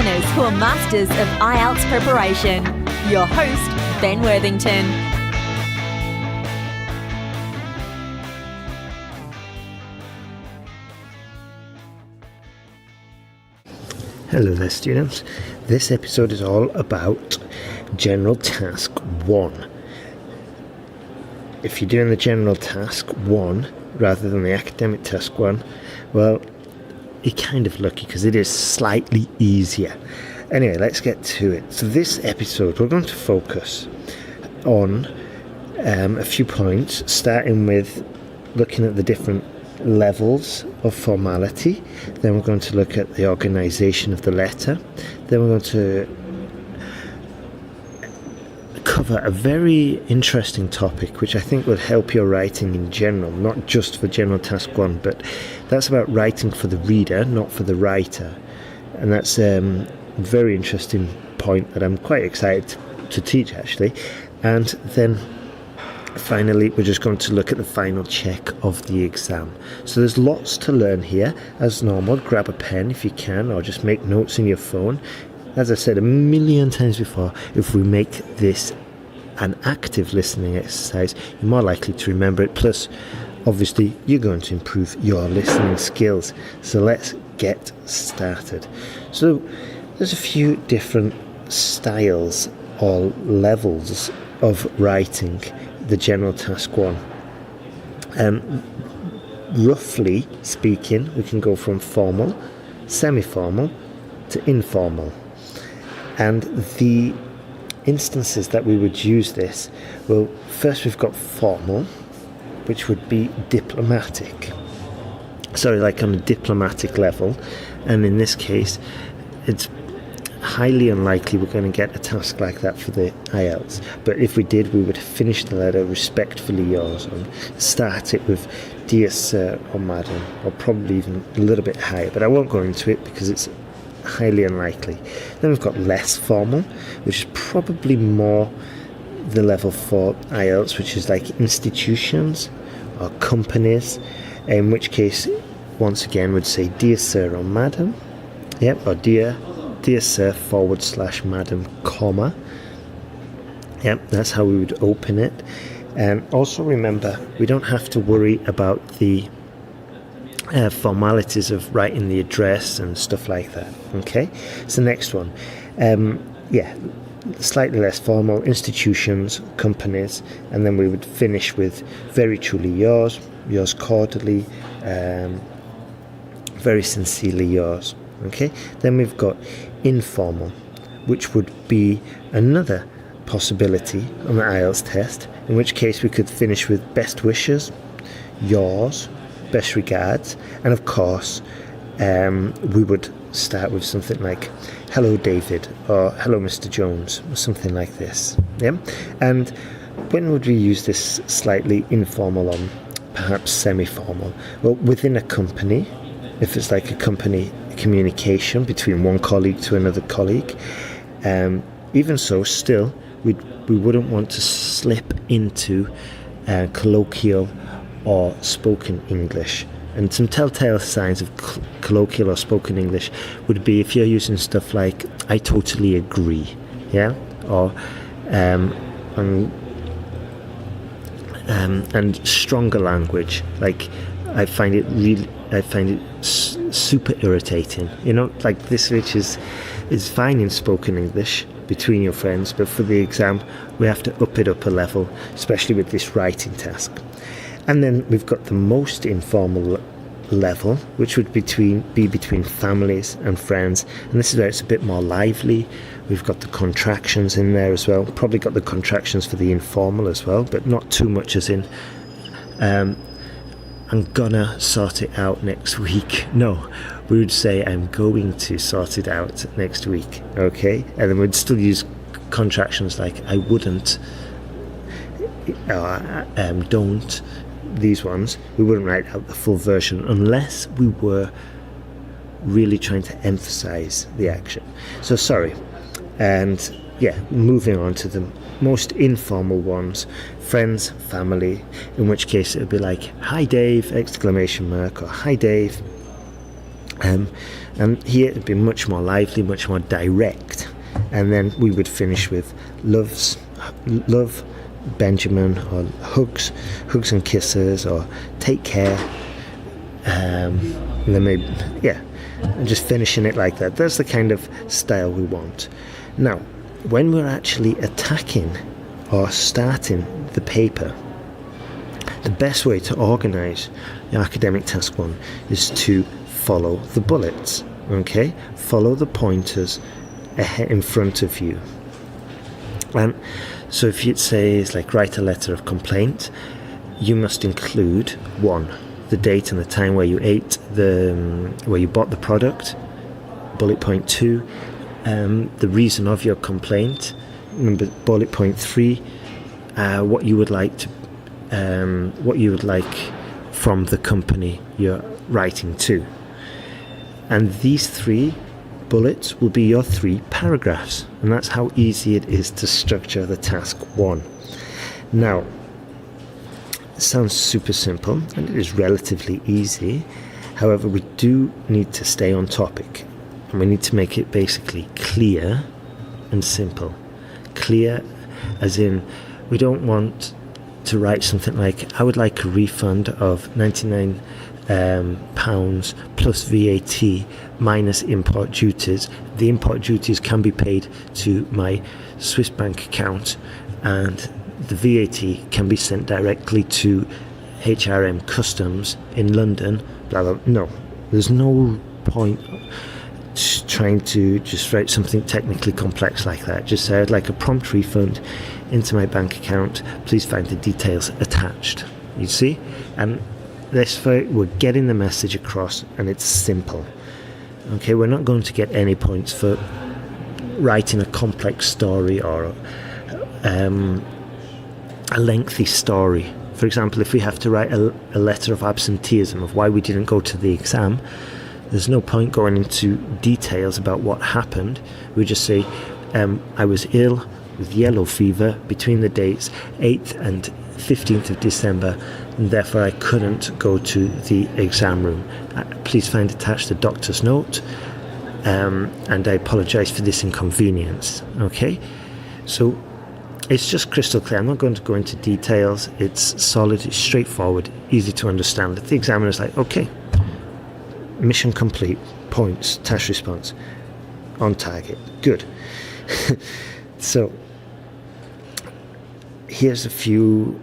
examiners who are masters of IELTS preparation. Your host, Ben Worthington. Hello there, students. This episode is all about General Task 1. If you're doing the General Task 1 rather than the Academic Task 1, well, you're kind of lucky because it is slightly easier. Anyway, let's get to it. So this episode, we're going to focus on a few points, starting with looking at the different levels of formality. Then we're going to look at the organisation of the letter. Then we're going to cover a very interesting topic which I think will help your writing in general, not just for General Task 1, but that's about writing for the reader, not for the writer. And that's a very interesting point that I'm quite excited to teach, actually. And then finally, we're just going to look at the final check of the exam. So there's lots to learn here. As normal, grab a pen if you can, or just make notes in your phone. As I said a million times before, if we make this an active listening exercise, you're more likely to remember it. Plus, obviously, you're going to improve your listening skills. So let's get started. So there's a few different styles or levels of writing the General Task 1. Roughly speaking, we can go from formal, semi-formal to informal. And the instances that we would use this, well, first we've got formal, which would be diplomatic. Sorry, like on a diplomatic level. And in this case, it's highly unlikely we're going to get a task like that for the IELTS, but if we did, we would finish the letter respectfully yours and start it with dear sir or madam, or probably even a little bit higher, but I won't go into it because it's highly unlikely. Then we've got less formal, which is probably more the level for IELTS, which is like institutions or companies, in which case once again would say dear sir or madam, or dear sir / madam, comma. That's how we would open it. And also remember, we don't have to worry about the formalities of writing the address and stuff like that. Okay, so next one, slightly less formal, institutions, companies, and then we would finish with very truly yours cordially, very sincerely yours. Okay, then we've got informal, which would be another possibility on the IELTS test, in which case we could finish with best wishes, yours, best regards, and of course we would start with something like hello David or hello Mr. Jones or something like this. And when would we use this slightly informal on perhaps semi-formal? Well, within a company, if it's like a company communication between one colleague to another colleague, even so, still we wouldn't want to slip into colloquial or spoken English. And some telltale signs of colloquial or spoken English would be if you're using stuff like I totally agree, or and stronger language, like I find it super irritating, like this, which is fine in spoken English between your friends, but for the exam we have to up it up a level, especially with this writing task. And then we've got the most informal level, which would be between families and friends, and this is where it's a bit more lively. We've got the contractions in there as well, probably got the contractions for the informal as well, but not too much as in I'm gonna sort it out next week. No, we would say I'm going to sort it out next week, okay? And then we'd still use contractions like I wouldn't, don't, these ones. We wouldn't write out the full version unless we were really trying to emphasize the action. So sorry. And moving on to the most informal ones, friends, family, in which case it would be like hi Dave, ! Or hi Dave, And here it'd be much more lively, much more direct. And then we would finish with love, Benjamin, or hugs and kisses, or take care. And then maybe, and just finishing it like that. That's the kind of style we want. Now, when we're actually attacking or starting the paper, the best way to organize your academic task 1 is to follow the bullets. Okay, follow the pointers ahead in front of you. And so if it says like write a letter of complaint, you must include 1, the date and the time where you where you bought the product. Bullet point 2, the reason of your complaint. Bullet point 3, what you would like from the company you're writing to. And these 3 bullets will be your 3 paragraphs, and that's how easy it is to structure the task 1. Now, it sounds super simple, and it is relatively easy. However, we do need to stay on topic, and we need to make it basically clear and simple. Clear as in, we don't want to write something like, I would like a refund of £99 plus VAT minus import duties. The import duties can be paid to my Swiss bank account, and the VAT can be sent directly to HRM Customs in London. Blah blah. No, there's no point trying to just write something technically complex like that. Just say I'd like a prompt refund into my bank account. Please find the details attached. You see, and this way we're getting the message across, and it's simple. Okay, we're not going to get any points for writing a complex story or a lengthy story. For example, if we have to write a letter of absenteeism of why we didn't go to the exam, there's no point going into details about what happened. We just say, I was ill with yellow fever between the dates 8th and 15th of December, and therefore I couldn't go to the exam room. Please find attached the doctor's note, and I apologise for this inconvenience. Okay, so it's just crystal clear. I'm not going to go into details. It's solid, it's straightforward, easy to understand. The examiner's like, okay, mission complete, points, task response, on target, good. So here's a few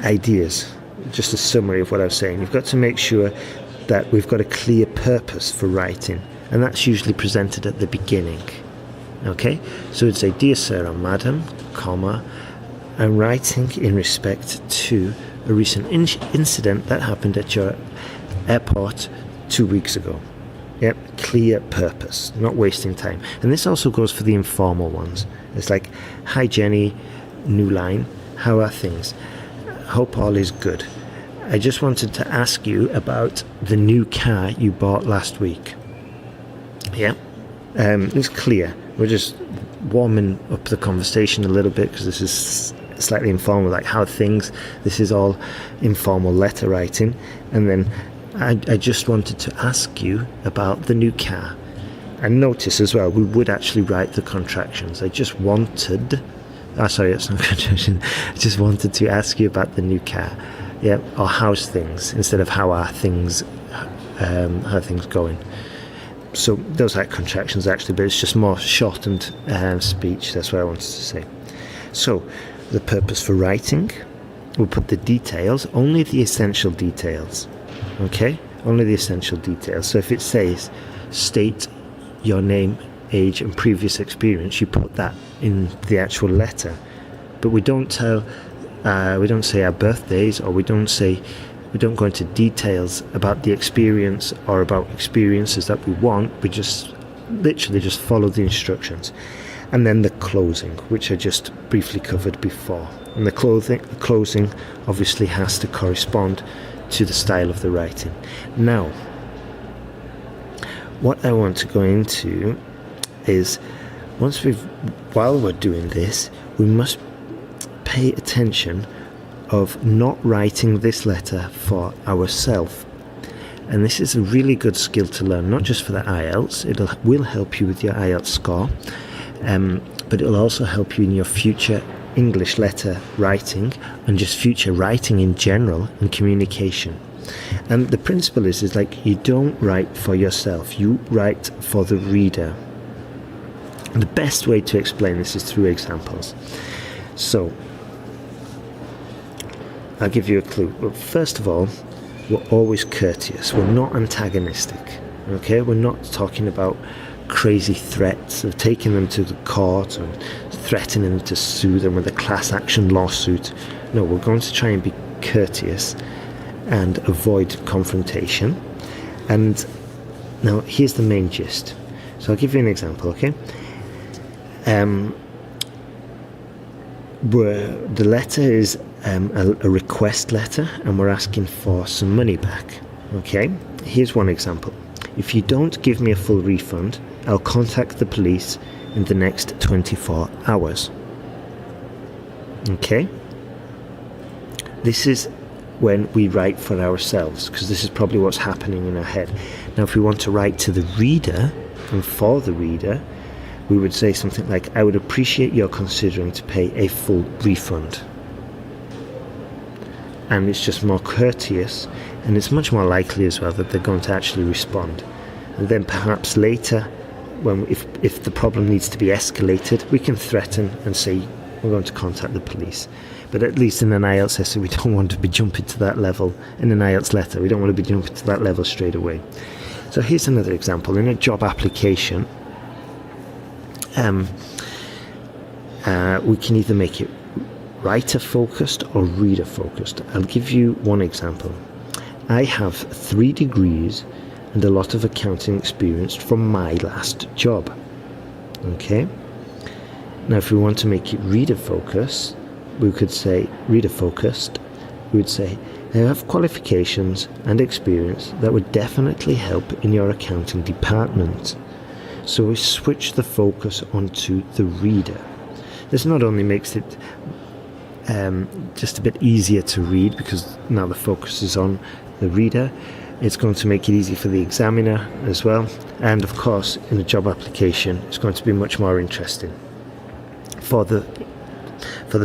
ideas, just a summary of what I was saying. You've got to make sure that we've got a clear purpose for writing, and that's usually presented at the beginning. Okay, so it'd say, dear sir or madam, comma, I'm writing in respect to a recent incident that happened at your airport 2 weeks ago. Yep, clear purpose, not wasting time. And this also goes for the informal ones. It's like, hi Jenny, new line, how are things? Hope all is good. I just wanted to ask you about the new car you bought last week. Yeah, it's clear. We're just warming up the conversation a little bit because this is slightly informal, like how things. This is all informal letter writing. And then I just wanted to ask you about the new car. And notice as well, we would actually write the contractions. I just wanted... sorry, that's not contraction. I just wanted to ask you about the new car. Yeah, or how's things, instead of how are things going. So those are contractions actually, but it's just more shortened speech. That's what I wanted to say. So the purpose for writing, we'll put the details, only the essential details. Okay, only the essential details. So if it says state your name, age and previous experience, you put that in the actual letter. But we don't say our birthdays, or we don't go into details about the experience or about experiences that we want. We just literally just follow the instructions. And then the closing, which I just briefly covered before. And the closing obviously has to correspond to the style of the writing. Now, what I want to go into is, while we're doing this, we must pay attention of not writing this letter for ourselves. And this is a really good skill to learn, not just for the IELTS. It will help you with your IELTS score, but it will also help you in your future English letter writing and just future writing in general and communication. And the principle is like, you don't write for yourself, you write for the reader. And the best way to explain this is through examples. So I'll give you a clue. Well, first of all, we're always courteous. We're not antagonistic. Okay, we're not talking about crazy threats of taking them to the court and threatening them to sue them with a class action lawsuit. No, we're going to try and be courteous and avoid confrontation. And now here's the main gist. So I'll give you an example, okay? Where the letter is a request letter, and we're asking for some money back. Okay, here's one example. If you don't give me a full refund, I'll contact the police in the next 24 hours. Okay, this is when we write for ourselves, because this is probably what's happening in our head. Now, if we want to write to the reader and for the reader, we would say something like, I would appreciate your considering to pay a full refund. And it's just more courteous, and it's much more likely as well that they're going to actually respond. And then perhaps later, when if the problem needs to be escalated, we can threaten and say we're going to contact the police. But at least in an IELTS essay, we don't want to be jumping to that level. In an IELTS letter, we don't want to be jumping to that level straight away. So here's another example. In a job application, we can either make it writer focused or reader focused. I'll give you one example. I have 3 degrees and a lot of accounting experience from my last job. Okay, now if we want to make it reader focused, we could say reader focused. We would say, I have qualifications and experience that would definitely help in your accounting department. So we switch the focus onto the reader. This not only makes it just a bit easier to read, because now the focus is on the reader, it's going to make it easy for the examiner as well. And of course, in a job application, it's going to be much more interesting for the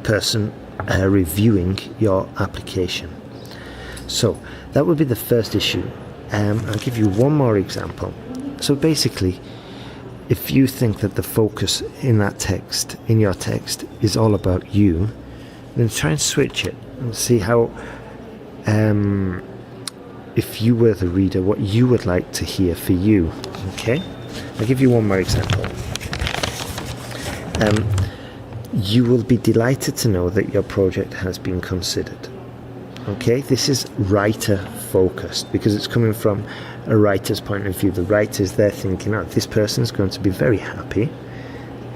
person reviewing your application. So that would be the first issue. I'll give you one more example. So basically, if you think that the focus in that text, in your text, is all about you, then try and switch it and see how, if you were the reader, what you would like to hear for you. Okay? I'll give you one more example. You will be delighted to know that your project has been considered. Okay? This is writer focused, because it's coming from a writer's point of view. The writer's there thinking, oh, this person is going to be very happy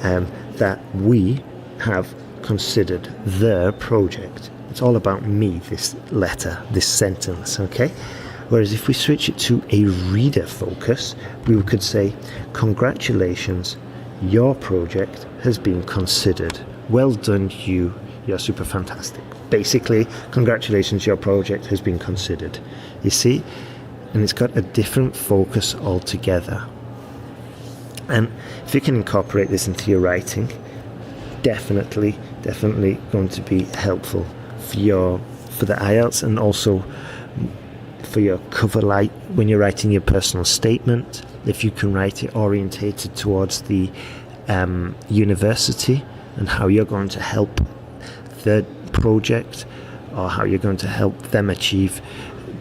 that we have considered their project. It's all about me, this letter, this sentence, okay? Whereas if we switch it to a reader focus, we could say, congratulations, your project has been considered. Well done, you're super fantastic. Basically, congratulations, your project has been considered. You see? And it's got a different focus altogether. And if you can incorporate this into your writing, definitely going to be helpful for the IELTS, and also for your cover light when you're writing your personal statement. If you can write it orientated towards the university and how you're going to help the project, or how you're going to help them achieve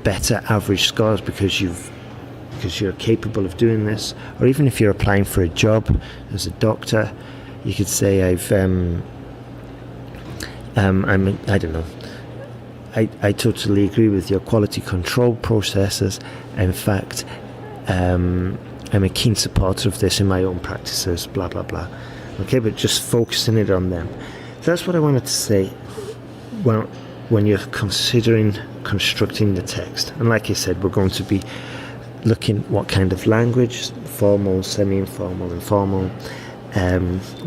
better average scores because you're capable of doing this. Or even if you're applying for a job as a doctor, you could say I don't know, I totally agree with your quality control processes. In fact, I'm a keen supporter of this in my own practices, blah blah blah. Okay, but just focusing it on them. So that's what I wanted to say. Well, when you're considering constructing the text, and like I said, we're going to be looking what kind of language, formal, semi-informal, informal.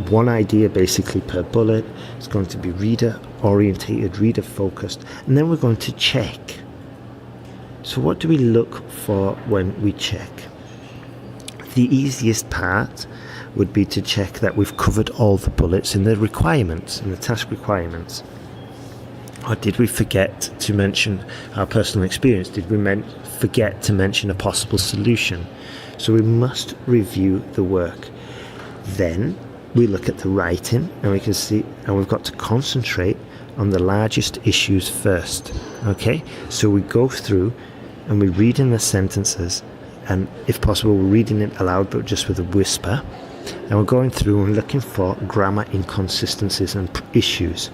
One idea basically per bullet. It's going to be reader orientated, reader focused, and then we're going to check So what do we look for when we check? The easiest part would be to check that we've covered all the bullets in the requirements, in the task requirements. Or did we forget to mention our personal experience? Did we forget to mention a possible solution? So we must review the work. Then we look at the writing, and we can see, and we've got to concentrate on the largest issues first. Okay, so we go through and we read in the sentences, and if possible we're reading it aloud but just with a whisper, and we're going through and looking for grammar inconsistencies and issues.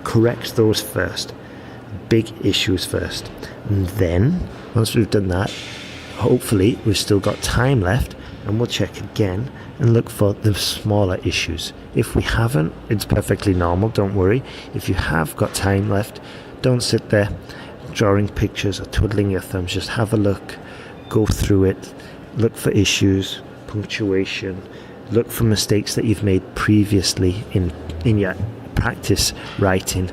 Correct those first, big issues first, and then once we've done that, hopefully we've still got time left, and we'll check again and look for the smaller issues. If we haven't, it's perfectly normal, don't worry. If you have got time left, don't sit there drawing pictures or twiddling your thumbs. Just have a look, go through it, look for issues, punctuation, look for mistakes that you've made previously in your practice writing,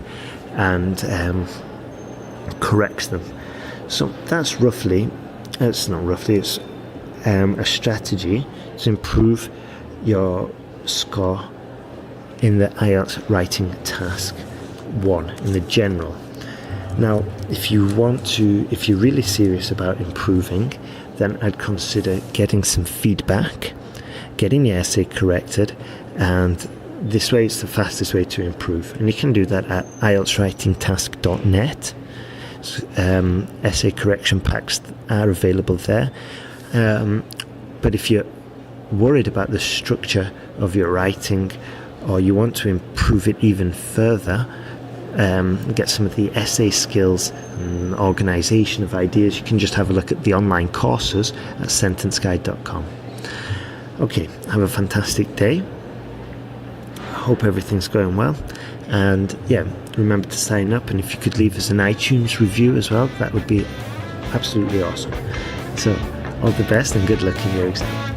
and correct them. So that's it's a strategy to improve your score in the IELTS writing task 1 in the general. Now, if you're really serious about improving, then I'd consider getting some feedback, getting your essay corrected, and this way it's the fastest way to improve. And you can do that at IELTSwritingtask.net. Essay correction packs are available there. But if you're worried about the structure of your writing, or you want to improve it even further, get some of the essay skills and organisation of ideas, you can just have a look at the online courses at sentenceguide.com. Okay, have a fantastic day. I hope everything's going well, and remember to sign up, and if you could leave us an iTunes review as well, that would be absolutely awesome. So all the best and good luck in your exam.